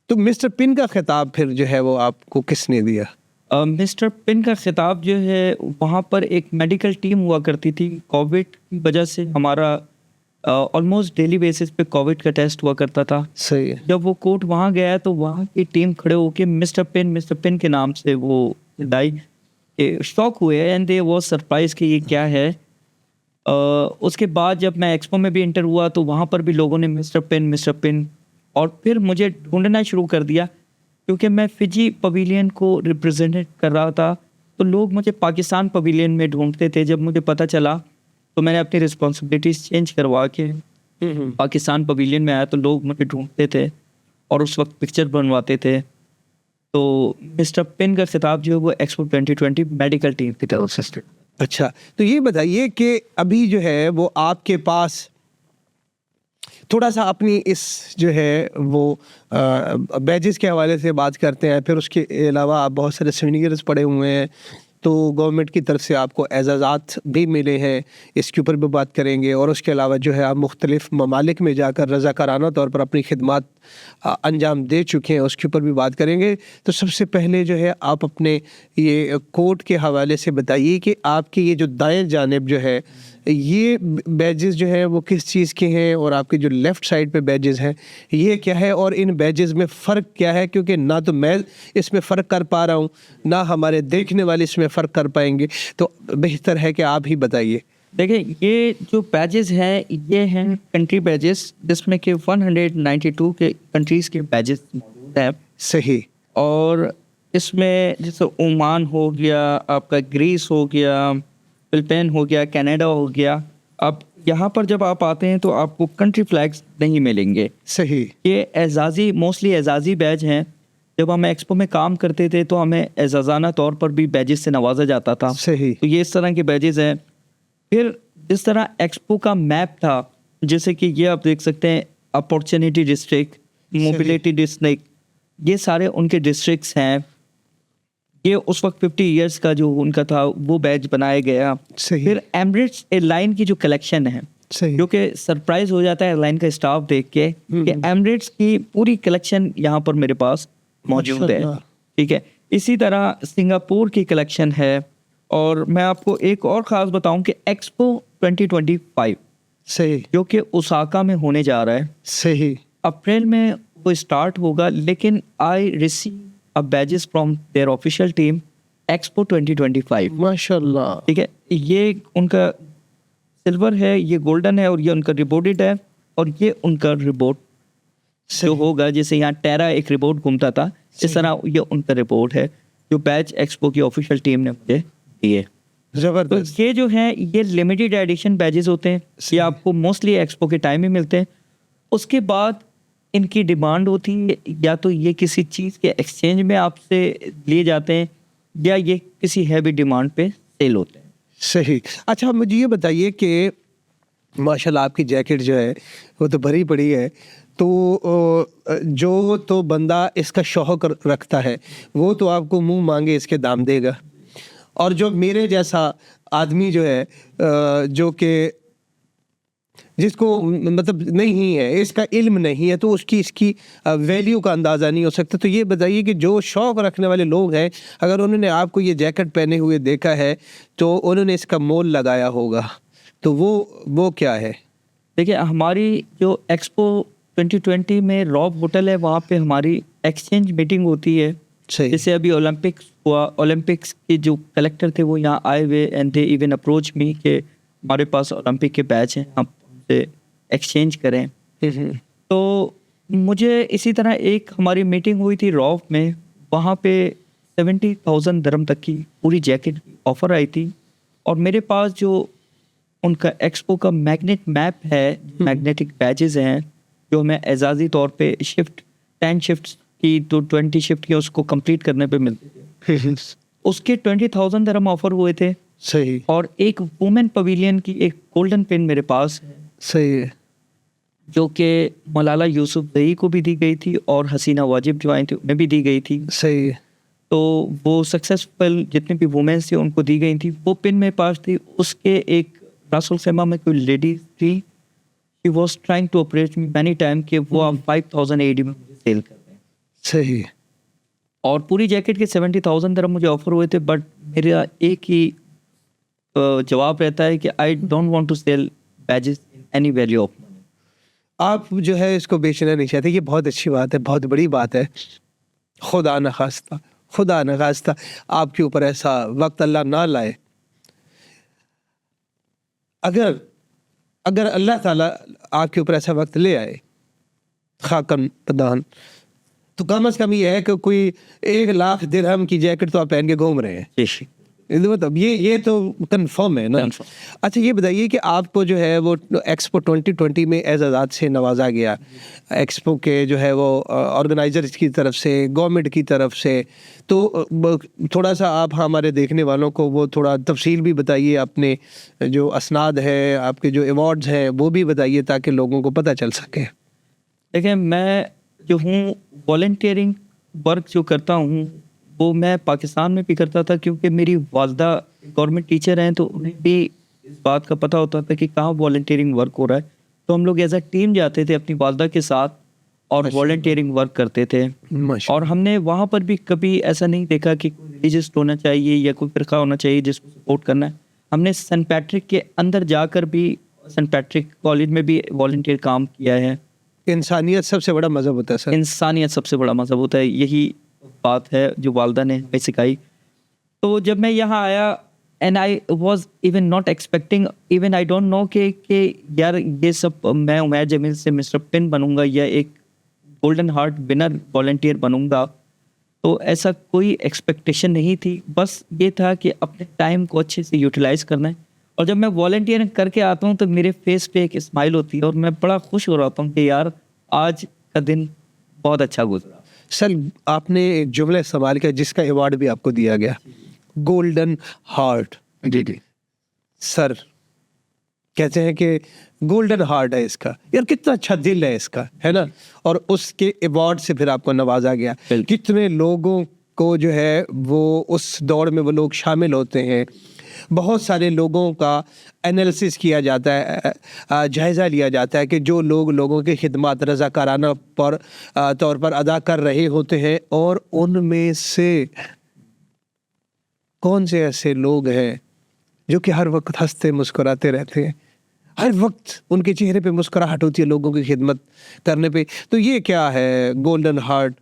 تو مسٹر پن کا خطاب پھر جو ہے وہ آپ کو کس نے دیا؟ مسٹر پن کا خطاب جو ہے وہاں پر ایک میڈیکل ٹیم ہوا کرتی تھی. کووڈ کی وجہ سے ہمارا آلموسٹ ڈیلی بیسس پہ کووڈ کا ٹیسٹ ہوا کرتا تھا. صحیح ہے. جب وہ کوٹ وہاں گیا تو وہاں کی ٹیم کھڑے ہو کے مسٹر پن کے نام سے وہ ڈائی شوق ہوئے اینڈ دے واز سرپرائز کہ یہ کیا ہے. اس کے بعد جب میں ایکسپو میں بھی انٹر ہوا تو وہاں پر بھی لوگوں نے مسٹر پن اور پھر مجھے ڈھونڈنا شروع کر دیا کیونکہ میں فجی پویلین کو ریپرزینٹ کر رہا تھا. تو لوگ مجھے پاکستان پویلین میں ڈھونڈتے تھے. جب مجھے پتہ چلا تو میں نے اپنی رسپانسبلٹیز چینج کروا کے پاکستان پویلین میں آیا تو لوگ مجھے ڈھونڈتے تھے اور اس وقت پکچر بنواتے تھے. تو مسٹر پن کا خطاب جو ہے وہ ایکسپو 2020 میڈیکل ٹیم کی طرف سے. اچھا, تو یہ بتائیے کہ ابھی جو ہے وہ آپ کے پاس تھوڑا سا اپنی اس جو ہے وہ بیجز کے حوالے سے بات کرتے ہیں. پھر اس کے علاوہ آپ بہت سارے سینیئرز پڑے ہوئے ہیں تو گورنمنٹ کی طرف سے آپ کو اعزازات بھی ملے ہیں, اس کے اوپر بھی بات کریں گے. اور اس کے علاوہ جو ہے آپ مختلف ممالک میں جا کر رضاکارانہ طور پر اپنی خدمات انجام دے چکے ہیں, اس کے اوپر بھی بات کریں گے. تو سب سے پہلے جو ہے آپ اپنے یہ کوٹ کے حوالے سے بتائیے کہ آپ کی یہ جو دائیں جانب جو ہے یہ بیجز جو ہے وہ کس چیز کے ہیں, اور آپ کے جو لیفٹ سائڈ پہ بیجز ہیں یہ کیا ہے, اور ان بیجز میں فرق کیا ہے, کیونکہ نہ تو میں اس میں فرق کر پا رہا ہوں نہ ہمارے دیکھنے والے اس میں فرق کر پائیں گے. تو بہتر ہے کہ آپ ہی بتائیے. دیکھیں یہ جو بیجز ہیں یہ ہیں کنٹری بیجز جس میں کہ 192 کے کنٹریز کے بیجز موجود ہیں. صحیح. اور اس میں جیسے عمان ہو گیا, آپ کا گریس ہو گیا, فلپین ہو گیا, کینیڈا ہو گیا. اب یہاں پر جب آپ آتے ہیں تو آپ کو کنٹری فلیگز نہیں ملیں گے. صحیح. یہ اعزازی موسٹلی اعزازی بیج ہیں. جب ہم ایکسپو میں کام کرتے تھے تو ہمیں اعزازانہ طور پر بھی بیجز سے نوازا جاتا تھا. صحیح. تو یہ اس طرح کے بیجز ہیں. پھر جس طرح ایکسپو کا میپ تھا جیسے کہ یہ آپ دیکھ سکتے ہیں اپارچونیٹی ڈسٹرکٹ, موبلٹی ڈسٹرکٹ, یہ سارے ان کے ڈسٹرکٹس ہیں. یہ اس وقت 50 ایئرس کا جو ان کا تھا وہ بیج بنایا گیا. پھر ایمریٹس ایئر لائن کی جو کلیکشن ہے جو کہ سرپرائز ہو جاتا ہے ایئر لائن کا اسٹاف دیکھ کے کہ ایمریٹس کی پوری کلیکشن یہاں پر میرے پاس موجود ہے. ٹھیک ہے. اسی طرح سنگاپور کی کلیکشن ہے. اور میں آپ کو ایک اور خاص بتاؤں کہ ایکسپو 2025 صحیح جو کہ اوساکا میں ہونے جا رہا ہے. صحیح. اپریل میں وہ اسٹارٹ ہوگا, لیکن I receive badges from their official team Expo 2025. ماشاء اللہ. ٹھیک ہے. یہ ان کا سلور ہے, یہ گولڈن ہے, اور یہ ان کا ریبوٹڈ ہے, اور یہ ان کا ریبوٹ جو ہوگا جیسے یہاں ٹیرا ایک ریبوٹ گھومتا تھا اس طرح یہ ان کا ریبوٹ ہے جو بیج ایکسپو کی آفیشیل ٹیم نے مجھے دیے. زبردست. تو یہ جو ہیں یہ لمیٹڈ ایڈیشن بیجز ہوتے ہیں, یہ آپ کو موسٹلی ایکسپو کے ٹائم ہی ملتے ہیں. اس کے بعد ان کی ڈیمانڈ ہوتی ہے یا تو یہ کسی چیز کے ایکسچینج میں آپ سے لیے جاتے ہیں یا یہ کسی ہیوی ڈیمانڈ پہ سیل ہوتے ہیں. صحیح. اچھا مجھے یہ بتائیے کہ ماشاء اللہ آپ کی جیکٹ جو ہے وہ تو بھری پڑی ہے, تو جو تو بندہ اس کا شوق رکھتا ہے وہ تو آپ کو منہ مانگے اس کے دام دے گا, اور جو میرے جیسا آدمی جو ہے جو کہ جس کو مطلب نہیں ہے, اس کا علم نہیں ہے, تو اس کی ویلیو کا اندازہ نہیں ہو سکتا. تو یہ بتائیے کہ جو شوق رکھنے والے لوگ ہیں اگر انہوں نے آپ کو یہ جیکٹ پہنے ہوئے دیکھا ہے تو انہوں نے اس کا مول لگایا ہوگا, تو وہ کیا ہے؟ دیکھیے ہماری جو ایکسپو 2020 میں راب ہوٹل ہے وہاں پہ ہماری ایکسچینج میٹنگ ہوتی ہے. جیسے ابھی اولمپکس ہوا, اولمپکس کے جو کلیکٹر تھے وہ یہاں آئے ہوئے and they even approach me کہ ہمارے پاس اولمپک کے بیچ ہیں, آپ سے ایکسچینج کریں. تو مجھے اسی طرح ایک ہماری میٹنگ ہوئی تھی روف میں, وہاں پہ 70,000 درہم تک کی پوری جیکٹ کی آفر آئی تھی, اور میرے پاس جو ان کا ایکسپو کا میگنیٹ میپ ہے, میگنیٹک بیجز ہیں جو ہمیں اعزازی طور پہ شفٹ 10 شفٹ کی تو 20 شفٹ کی اس کو کمپلیٹ کرنے پہ ملتے تھے. اس کے 20,000 درہم آفر ہوئے تھے. صحیح. اور ایک وومن پویلین کی ایک گولڈن پن میرے پاس ہے. صحیح. جو کہ ملالہ یوسف زئی کو بھی دی گئی تھی اور حسینہ واجب جو آئی تھی انہیں بھی دی گئی تھی. صحیح. تو وہ سکسیسفل جتنے بھی وومنس تھے ان کو دی گئی تھی. وہ پن میرے پاس تھی. اس کے ایک راس الخیمہ میں کوئی لیڈی تھی, she was trying to approach me many time کہ وہ آپ 5,000 AD میں مجھے سیل کر دیں. صحیح. اور پوری جیکٹ کے 70,000 درہم مجھے آفر ہوئے تھے, بٹ میرا ایک ہی جواب رہتا ہے کہ I don't want to sell badges in any value of money. آپ جو ہے اس کو بیچنا نہیں چاہتے, یہ بہت اچھی بات ہے, بہت بڑی بات ہے. خدا نخواستہ آپ کے اوپر ایسا وقت اللہ نہ لائے. اگر اللہ تعالیٰ آپ کے اوپر ایسا وقت لے آئے خاکن پدان, تو کم از کم یہ ہے کہ کوئی 1,00,000 درہم کی جیکٹ تو آپ پہن کے گھوم رہے ہیں. مطلب یہ تو کنفرم ہے نا. اچھا یہ بتائیے کہ آپ کو جو ہے وہ ایکسپو 2020 میں اعزازات سے نوازا گیا, ایکسپو کے جو ہے وہ آرگنائزرز کی طرف سے, گورنمنٹ کی طرف سے, تو تھوڑا سا آپ ہمارے دیکھنے والوں کو وہ تھوڑا تفصیل بھی بتائیے, اپنے جو اسناد ہے, آپ کے جو ایوارڈز ہیں وہ بھی بتائیے تاکہ لوگوں کو پتہ چل سکے. دیکھیں, میں جو ہوں والنٹیئرنگ ورک جو کرتا ہوں وہ میں پاکستان میں بھی کرتا تھا, کیونکہ میری والدہ گورنمنٹ ٹیچر ہیں, تو انہیں بھی اس بات کا پتہ ہوتا تھا کہ کہاں والنٹیئرنگ ورک ہو رہا ہے. تو ہم لوگ ایز اے ٹیم جاتے تھے اپنی والدہ کے ساتھ اور والنٹیئرنگ ورک کرتے تھے. اور ہم نے وہاں پر بھی کبھی ایسا نہیں دیکھا کہ کوئی ریلیجسٹ ہونا چاہیے یا کوئی فرقہ ہونا چاہیے جس کو سپورٹ کرنا ہے. ہم نے سینٹ پیٹرک کے اندر جا کر بھی, سینٹ پیٹرک کالج میں بھی والنٹیئر کام کیا ہے. انسانیت سب سے بڑا مذہب ہوتا ہے سر. انسانیت سب سے بڑا مذہب ہوتا ہے, یہی بات ہے جو والدہ نے ہمیں سکھائی. تو جب میں یہاں آیا, and I was even not expecting, even I don't know کہ یار یہ سب میں عمیر جمیل سے مسٹر پن بنوں گا یا ایک گولڈن ہارٹ ونر والنٹیئر بنوں گا. تو ایسا کوئی ایکسپیکٹیشن نہیں تھی, بس یہ تھا کہ اپنے ٹائم کو اچھے سے یوٹیلائز کرنا ہے. اور جب میں والنٹیئرنگ کر کے آتا ہوں تو میرے فیس پہ ایک اسمائل ہوتی ہے اور میں بڑا خوش ہو رہا ہوں کہ یار آج کا دن بہت اچھا گزرا. سر آپ نے ایک جملہ استعمال کیا جس کا ایوارڈ بھی آپ کو دیا گیا, گولڈن ہارٹ. جی جی سر, کہتے ہیں کہ گولڈن ہارٹ ہے اس کا, یار کتنا اچھا دل ہے اس کا, ہے نا. اور اس کے ایوارڈ سے پھر آپ کو نوازا گیا. کتنے لوگوں کو جو ہے وہ اس دوڑ میں وہ لوگ شامل ہوتے ہیں, بہت سارے لوگوں کا انالیسس کیا جاتا ہے, جائزہ لیا جاتا ہے کہ جو لوگوں کی خدمات رضاکارانہ طور پر ادا کر رہے ہوتے ہیں, اور ان میں سے کون سے ایسے لوگ ہیں جو کہ ہر وقت ہنستے مسکراتے رہتے ہیں, ہر وقت ان کے چہرے پہ مسکراہٹ ہوتی ہے لوگوں کی خدمت کرنے پہ. تو یہ کیا ہے گولڈن ہارٹ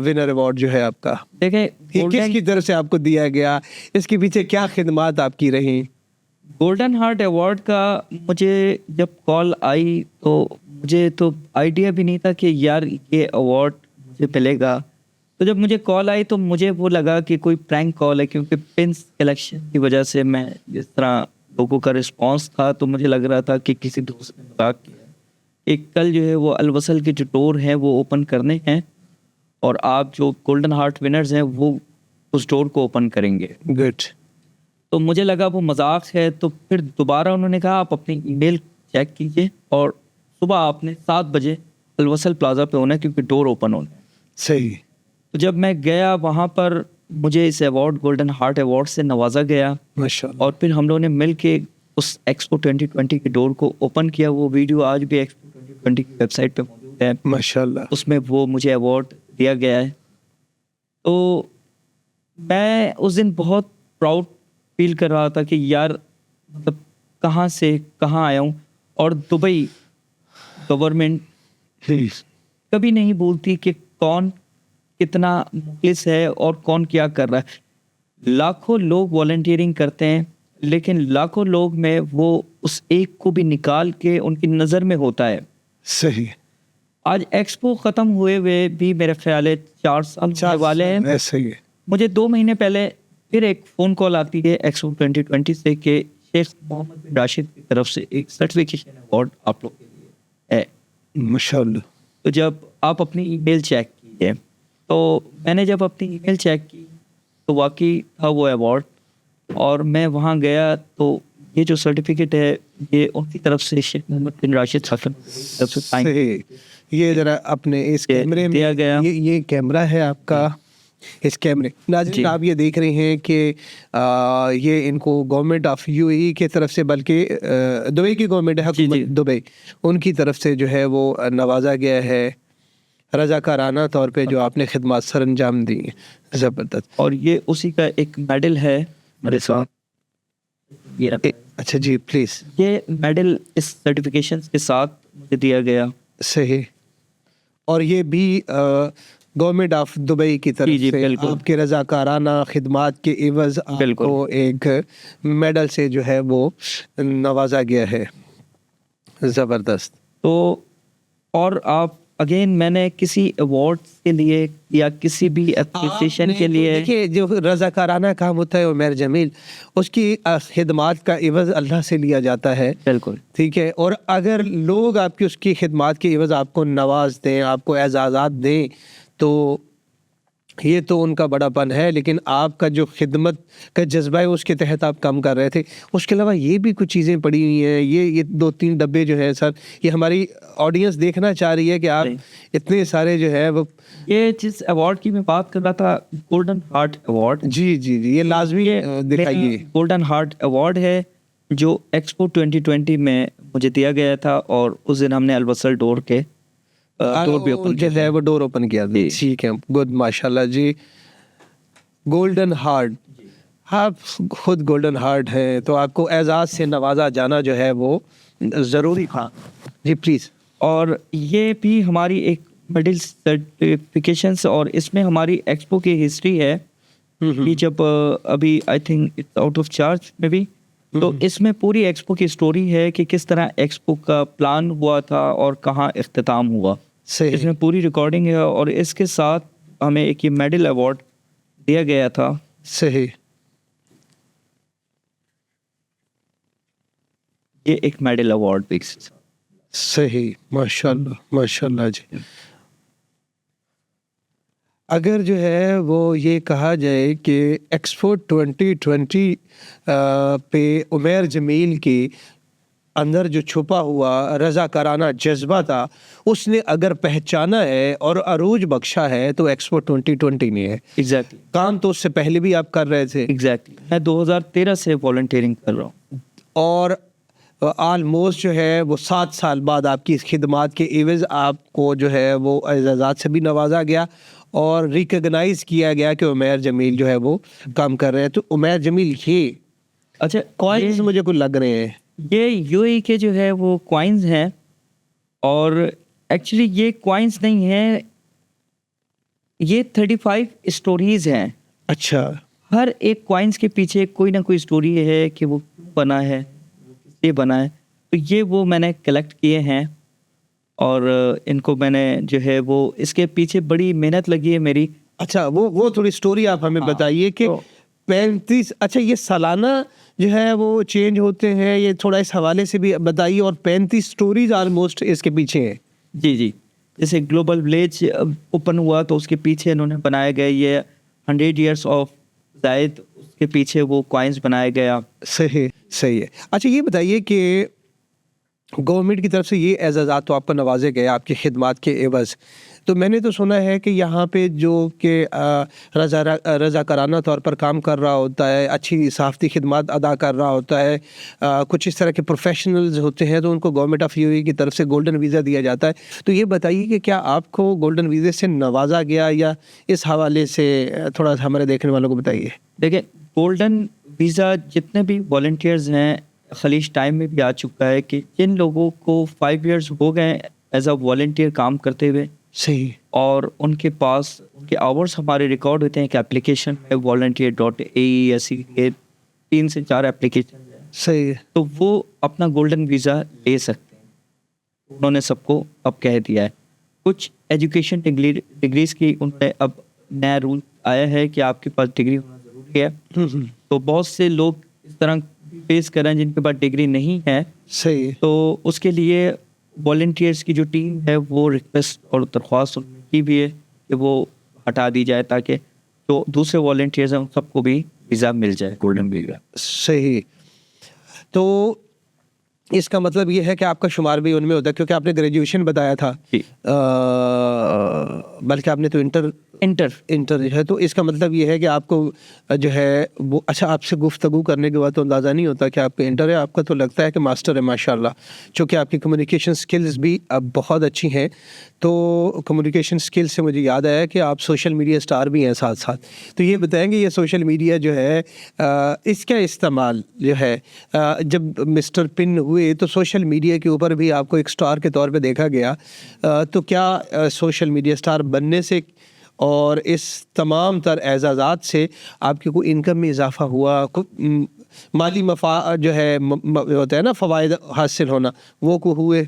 ونر ایوارڈ جو ہے آپ کا, دیکھیں یہ کس کی طرف سے آپ کو دیا گیا, اس کے پیچھے کیا خدمات آپ کی رہیں؟ گولڈن ہارٹ ایوارڈ کا مجھے جب کال آئی تو مجھے تو آئیڈیا بھی نہیں تھا کہ یار یہ ایوارڈ مجھے ملے گا. تو جب مجھے کال آئی تو مجھے وہ لگا کہ کوئی پرینک کال ہے, کیونکہ پنس کلیکشن کی وجہ سے میں جس طرح لوگوں کا رسپانس تھا تو مجھے لگ رہا تھا کہ کسی دوست نے مذاق کیا. ایک کل جو ہے وہ الوصل کے جو ڈور ہیں وہ اوپن کرنے ہیں, اور آپ جو گولڈن ہارٹ ونرز ہیں وہ اس ڈور کو اوپن کریں گے. گڈ. تو مجھے لگا وہ مذاق ہے, تو پھر دوبارہ انہوں نے کہا آپ اپنی ای میل چیک کیجیے اور صبح آپ نے 7 بجے الوصل پلازا پہ ہونا ہے کیونکہ ڈور اوپن ہونا ہے. صحیح. تو جب میں گیا وہاں پر مجھے اس ایوارڈ گولڈن ہارٹ ایوارڈ سے نوازا گیا, ماشاءاللہ. اور پھر ہم لوگوں نے مل کے اس ایکسپو 2020 کے ڈور کو اوپن کیا. وہ ویڈیو آج بھی ایکسپو 2020 کی ویب سائٹ پہ موجود ہے, ماشاءاللہ. اس میں وہ مجھے ایوارڈ دیا گیا ہے. تو میں اس دن بہت پراؤڈ فیل کر رہا تھا کہ یار مطلب کہاں سے کہاں آیا ہوں. اور دبئی گورنمنٹ کبھی نہیں بولتی کہ کون کتنا مخلص ہے اور کون کیا کر رہا ہے. لاکھوں لوگ والنٹیئرنگ کرتے ہیں, لیکن لاکھوں لوگ میں وہ اس ایک کو بھی نکال کے ان کی نظر میں ہوتا ہے. صحیح. آج ایکسپو ختم ہوئے بھی میرے خیال ہے 4 سال ہونے والے ہیں. صحیح. مجھے 2 مہینے پہلے پھر ایک فون کال آتی ہے ایکسپو 2020 سے کہ شیخ محمد بن راشد کی طرف سے ایک سرٹیفکیشن ایوارڈ آپ لوگ کے لیے ہے. ماشاءاللہ. تو جب آپ اپنی ای میل چیک کیجیے, تو میں نے جب اپنی ای میل چیک کی تو واقعی تھا وہ ایوارڈ, اور میں وہاں گیا تو یہ جو سرٹیفکیٹ ہے یہ ان کی طرف سے شیخ محمد بن راشد حسن کی طرف سے صحیح. یہ ذرا اپنے اس کیمرے میں دیا گیا. یہ کیمرہ ہے آپ کا, اس کیمرے ناظرین آپ یہ دیکھ رہے ہیں کہ یہ ان کو گورنمنٹ آف یو اے ای کی طرف سے, بلکہ دبئی کی گورنمنٹ ہے, حکومت دبئی, ان کی طرف سے جو ہے وہ نوازا گیا ہے. رضاکارانہ طور پہ جو آپ نے خدمات سر انجام دی ہیں. زبردست. اور یہ اسی کا ایک میڈل ہے میرے ساتھ. یہ رکھیں. اچھا جی پلیز. یہ میڈل اس سرٹیفکیشن کے ساتھ مجھے دیا گیا. صحیح. اور یہ بھی گورنمنٹ آف دبئی کی طرف جی سے بالکل. آپ کے رضاکارانہ خدمات کے عوض آپ بالکل. کو ایک میڈل سے جو ہے وہ نوازا گیا ہے. زبردست. تو اور آپ اگین میں نے کسی ایوارڈ کے لیے یا کسی بھی اپریسیشن کے لیے دیکھیے جو رضاکارانہ کام ہوتا ہے عمیر جمیل اس کی خدمات کا عوض اللہ سے لیا جاتا ہے. بالکل ٹھیک ہے. اور اگر لوگ آپ کی اس کی خدمات کے عوض آپ کو نواز دیں آپ کو اعزازات دیں تو یہ تو ان کا بڑا پن ہے. لیکن آپ کا جو خدمت کا جذبہ ہے اس کے تحت آپ کام کر رہے تھے. اس کے علاوہ یہ بھی کچھ چیزیں پڑی ہوئی ہیں. یہ 2-3 ڈبے جو ہیں سر یہ ہماری آڈینس دیکھنا چاہ رہی ہے کہ آپ اتنے سارے جو ہے وہ یہ جس ایوارڈ کی میں بات کر رہا تھا گولڈن ہارٹ ایوارڈ. جی جی جی یہ لازمی دکھائیے. گولڈن ہارٹ ایوارڈ ہے جو ایکسپو 2020 میں مجھے دیا گیا تھا اور اس دن ہم نے البصر ڈور کے ڈور بھی اوپن جو ہے وہ ڈور اوپن کیا. ٹھیک ہے گڈ ماشاء اللہ جی. گولڈن ہارٹ آپ خود گولڈن ہارٹ ہیں تو آپ کو اعزاز سے نوازا جانا جو ہے وہ ضروری تھا. جی پلیز. اور یہ بھی ہماری ایک میڈل سرٹیفکیشنس اور اس میں ہماری ایکسپو کی ہسٹری ہے کہ جب ابھی I think out of charge میں بھی تو اس میں پوری ایکسپو کی سٹوری ہے کہ کس طرح ایکسپو کا پلان ہوا تھا اور کہاں اختتام ہوا. اس میں پوری ریکارڈنگ ہے اور اس کے ساتھ ہمیں ایک یہ میڈل ایوارڈ دیا گیا تھا. صحیح. یہ ایک میڈل ایوارڈ بھی. صحیح ماشاء اللہ ماشاء اللہ جی. اگر جو ہے وہ یہ کہا جائے کہ ایکسپو 2020 پہ عمیر جمیل کے اندر جو چھپا ہوا رضاکارانہ جذبہ تھا اس نے اگر پہچانا ہے اور عروج بخشا ہے تو ایکسپو 2020 نے ہے. ایگزیکٹلی. کام تو اس سے پہلے بھی آپ کر رہے تھے. ایگزیکٹلی. میں 2013 سے والنٹیئرنگ کر رہا ہوں اور آلموسٹ جو ہے وہ 7 سال بعد آپ کی خدمات کے عوض آپ کو جو ہے وہ اعزازات سے بھی نوازا گیا اور ریکگنائز کیا گیا کہ عمیر جمیل جو ہے وہ کام کر رہے ہیں. تو عمیر جمیل یہ اچھا کوائنز مجھے کچھ لگ رہے ہیں. یہ یو اے کے جو ہے وہ کوائنز ہیں اور ایکچولی یہ کوائنز نہیں ہیں یہ 35 اسٹوریز ہیں. اچھا. ہر ایک کوائنز کے پیچھے کوئی نہ کوئی اسٹوری ہے کہ وہ بنا ہے کس لیے بنا ہے. تو یہ وہ میں نے کلیکٹ کیے ہیں اور ان کو میں نے جو ہے وہ اس کے پیچھے بڑی محنت لگی ہے میری. اچھا وہ تھوڑی سٹوری آپ ہمیں بتائیے کہ 35 اچھا یہ سالانہ جو ہے وہ چینج ہوتے ہیں یہ تھوڑا اس حوالے سے بھی بتائیے. اور 35 سٹوریز آلموسٹ اس کے پیچھے ہیں. جی جی. جیسے گلوبل ولیج اوپن ہوا تو اس کے پیچھے انہوں نے بنایا گیا یہ 100 ایئرس آف زائد اس کے پیچھے وہ کوائنز بنایا گیا. صحیح صحیح ہے. اچھا یہ بتائیے کہ گورنمنٹ کی طرف سے یہ اعزازات تو آپ کو نوازے گئے آپ کی خدمات کے عوض. تو میں نے تو سنا ہے کہ یہاں پہ جو کہ رضاکارانہ طور پر کام کر رہا ہوتا ہے اچھی صحافتی خدمات ادا کر رہا ہوتا ہے کچھ اس طرح کے پروفیشنلز ہوتے ہیں تو ان کو گورنمنٹ آف یو اے کی طرف سے گولڈن ویزا دیا جاتا ہے. تو یہ بتائیے کہ کیا آپ کو گولڈن ویزے سے نوازا گیا یا اس حوالے سے تھوڑا سا ہمارے دیکھنے والوں کو بتائیے. دیکھیں گولڈن ویزا جتنے بھی والنٹیئرز ہیں خلیج ٹائم میں بھی آ چکا ہے کہ جن لوگوں کو 5 ایئرز ہو گئے ایز اے والنٹیئر کام کرتے ہوئے. صحیح. اور ان کے پاس ان کے آورس ہمارے ریکارڈ ہوتے ہیں کہ اپلیکیشن ہے volunteer.aesi کے 3 سے 4 اپلیکیشن ہیں. صحیح. تو وہ اپنا گولڈن ویزا لے سکتے ہیں. انہوں نے سب کو اب کہہ دیا ہے. کچھ ایجوکیشن ڈگریز کی ان میں اب نیا رول آیا ہے کہ آپ کے پاس ڈگری ہونا ضروری ہے. تو بہت سے لوگ اس طرح فیس کر رہے ہیں جن کے پاس ڈگری نہیں ہے. صحیح. تو اس کے لیے والنٹیئرس کی جو ٹیم ہے وہ ریکویسٹ اور درخواست کی بھی ہے کہ وہ ہٹا دی جائے تاکہ جو دوسرے والنٹیئرز ہیں ان سب کو بھی ویزا مل جائے گولڈن ویزا. صحیح. تو اس کا مطلب یہ ہے کہ آپ کا شمار بھی ان میں ہوتا ہے کیونکہ آپ نے گریجویشن بتایا تھا بلکہ آپ نے تو انٹر ہے. تو اس کا مطلب یہ ہے کہ آپ کو جو ہے وہ اچھا آپ سے گفتگو کرنے کے بعد تو اندازہ نہیں ہوتا کہ آپ کا انٹر ہے, آپ کا تو لگتا ہے کہ ماسٹر ہے ماشاءاللہ, چونکہ آپ کی کمیونیکیشن سکلز بھی اب بہت اچھی ہیں. تو کمیونیکیشن سکل سے مجھے یاد آیا کہ آپ سوشل میڈیا اسٹار بھی ہیں ساتھ ساتھ. تو یہ بتائیں گے یہ سوشل میڈیا جو ہے اس کا استعمال جو ہے جب مسٹر پن ہوئے تو سوشل میڈیا کے اوپر بھی آپ کو ایک اسٹار کے طور پہ دیکھا گیا, تو کیا سوشل میڈیا اسٹار بننے سے اور اس تمام تر اعزازات سے آپ کی کوئی انکم میں اضافہ ہوا, مالی جو ہے ہوتا ہے نا فوائد حاصل ہونا, وہ کو ہوئے؟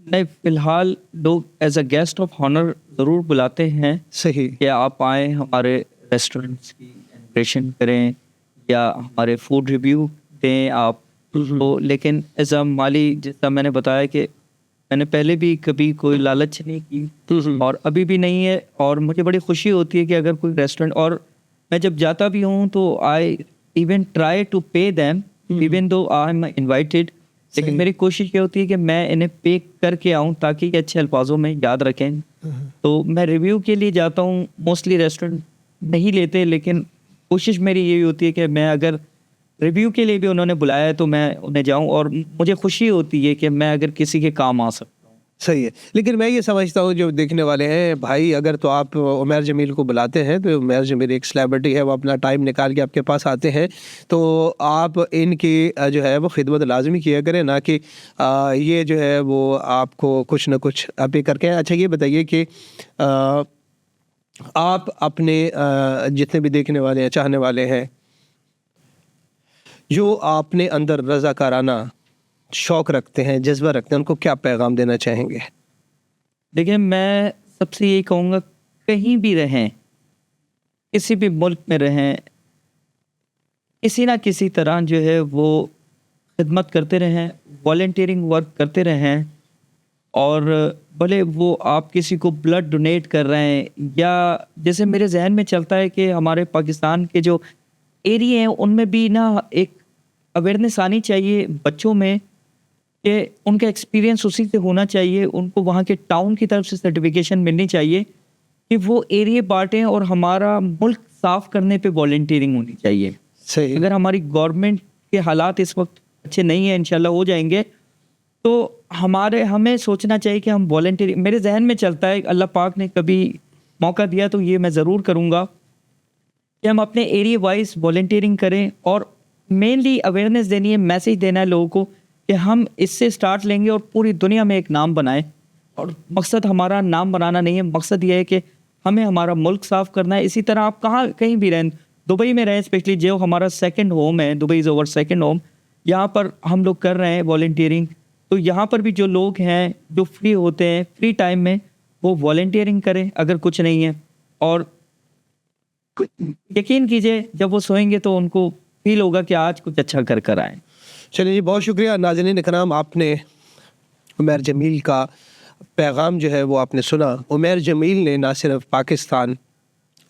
نہیں, فی الحال لوگ ایز اے گیسٹ آف ہانر ضرور بلاتے ہیں. صحیح کہ آپ آئیں ہمارے ریسٹورنٹس کی انویٹیشن کریں یا ہمارے فوڈ ریویو دیں آپ. تو لیکن ایز اے مالی, جیسا میں نے بتایا کہ میں نے پہلے بھی کبھی کوئی لالچ نہیں کی اور ابھی بھی نہیں ہے, اور مجھے بڑی خوشی ہوتی ہے کہ اگر کوئی ریسٹورنٹ, اور میں جب جاتا بھی ہوں تو I even try to pay them even though I am invited, لیکن میری کوشش یہ ہوتی ہے کہ میں انہیں پے کر کے آؤں تاکہ کہ اچھے الفاظوں میں یاد رکھیں. تو میں ریویو کے لیے جاتا ہوں, موسٹلی ریسٹورنٹ نہیں لیتے, لیکن کوشش میری یہی ہوتی ہے کہ میں اگر ریویو کے لیے بھی انہوں نے بلایا ہے تو میں انہیں جاؤں, اور مجھے خوشی ہوتی ہے کہ میں اگر کسی کے کام آ سکتا ہوں. صحیح ہے. لیکن میں یہ سمجھتا ہوں جو دیکھنے والے ہیں بھائی, اگر تو آپ عمیر جمیل کو بلاتے ہیں تو عمیر جمیل ایک سلیبریٹی ہے, وہ اپنا ٹائم نکال کے آپ کے پاس آتے ہیں, تو آپ ان کی جو ہے وہ خدمت لازمی کیا کریں, نہ کہ یہ جو ہے وہ آپ کو کچھ نہ کچھ پے کر کے. اچھا یہ بتائیے کہ آپ اپنے جتنے بھی دیکھنے والے ہیں, چاہنے والے ہیں, جو آپ نے اندر رضاکارانہ شوق رکھتے ہیں, جذبہ رکھتے ہیں, ان کو کیا پیغام دینا چاہیں گے؟ دیکھیں, میں سب سے یہی کہوں گا, کہیں بھی رہیں, کسی بھی ملک میں رہیں, کسی نہ کسی طرح جو ہے وہ خدمت کرتے رہیں, والنٹیئرنگ ورک کرتے رہیں, اور بھلے وہ آپ کسی کو بلڈ ڈونیٹ کر رہے ہیں, یا جیسے میرے ذہن میں چلتا ہے کہ ہمارے پاکستان کے جو ایریے ہیں ان میں بھی نا ایک اویئرنیس آنی چاہیے بچوں میں, کہ ان کا ایکسپیرینس اسی سے ہونا چاہیے, ان کو وہاں کے ٹاؤن کی طرف سے سرٹیفکیشن ملنی چاہیے کہ وہ ایریے بانٹیں, اور ہمارا ملک صاف کرنے پہ والنٹیئرنگ ہونی چاہیے. صحیح. اگر ہماری گورنمنٹ کے حالات اس وقت اچھے نہیں ہیں, انشاءاللہ ہو جائیں گے, تو ہمیں سوچنا چاہیے کہ ہم والنٹیئرنگ, میرے ذہن میں چلتا ہے اللہ پاک نے کبھی موقع دیا تو یہ میں ضرور کروں گا کہ ہم اپنے ایریے وائز والنٹیئرنگ کریں, اور مینلی اویئرنیس دینی ہے, میسیج دینا ہے لوگوں کو کہ ہم اس سے سٹارٹ لیں گے اور پوری دنیا میں ایک نام بنائیں. اور مقصد ہمارا نام بنانا نہیں ہے, مقصد یہ ہے کہ ہمیں ہمارا ملک صاف کرنا ہے. اسی طرح آپ کہیں بھی رہیں, دبئی میں رہیں اسپیشلی, جو ہمارا سیکنڈ ہوم ہے, Dubai is over second home, یہاں پر ہم لوگ کر رہے ہیں والنٹیئرنگ. تو یہاں پر بھی جو لوگ ہیں جو فری ہوتے ہیں, فری ٹائم میں وہ والنٹیئرنگ کریں اگر کچھ نہیں ہے, اور یقین کیجئے جب وہ سوئیں گے تو ان کو فیل ہوگا کہ آج کچھ اچھا کر آئیں. چلیے جی, بہت شکریہ. ناظرین کرام, آپ نے عمیر جمیل کا پیغام جو ہے وہ آپ نے سنا. عمیر جمیل نے نہ صرف پاکستان,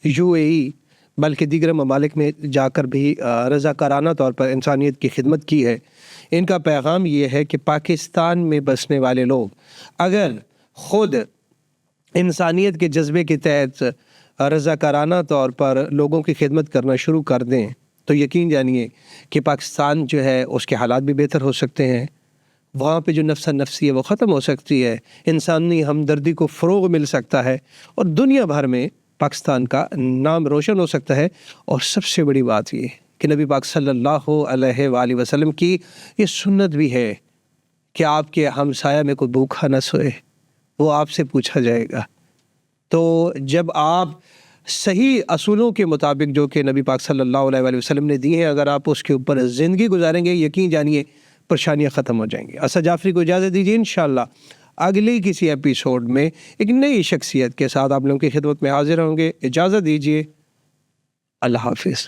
UAE بلکہ دیگر ممالک میں جا کر بھی رضاکارانہ طور پر انسانیت کی خدمت کی ہے. ان کا پیغام یہ ہے کہ پاکستان میں بسنے والے لوگ اگر خود انسانیت کے جذبے کے تحت رضاکارانہ طور پر لوگوں کی خدمت کرنا شروع کر دیں تو یقین جانیے کہ پاکستان جو ہے اس کے حالات بھی بہتر ہو سکتے ہیں, وہاں پہ جو نفس نفسی ہے وہ ختم ہو سکتی ہے, انسانی ہمدردی کو فروغ مل سکتا ہے, اور دنیا بھر میں پاکستان کا نام روشن ہو سکتا ہے. اور سب سے بڑی بات یہ کہ نبی پاک صلی اللہ علیہ وآلہ وسلم کی یہ سنت بھی ہے کہ آپ کے ہمسایہ میں کوئی بھوکا نہ سوئے, وہ آپ سے پوچھا جائے گا. تو جب آپ صحیح اصولوں کے مطابق جو کہ نبی پاک صلی اللہ علیہ وآلہ وسلم نے دی ہیں, اگر آپ اس کے اوپر زندگی گزاریں گے, یقین جانیے پریشانیاں ختم ہو جائیں گی. اسد جعفری کو اجازت دیجیے, انشاءاللہ اگلی کسی ایپیسوڈ میں ایک نئی شخصیت کے ساتھ آپ لوگوں کی خدمت میں حاضر ہوں گے. اجازت دیجیے, اللہ حافظ.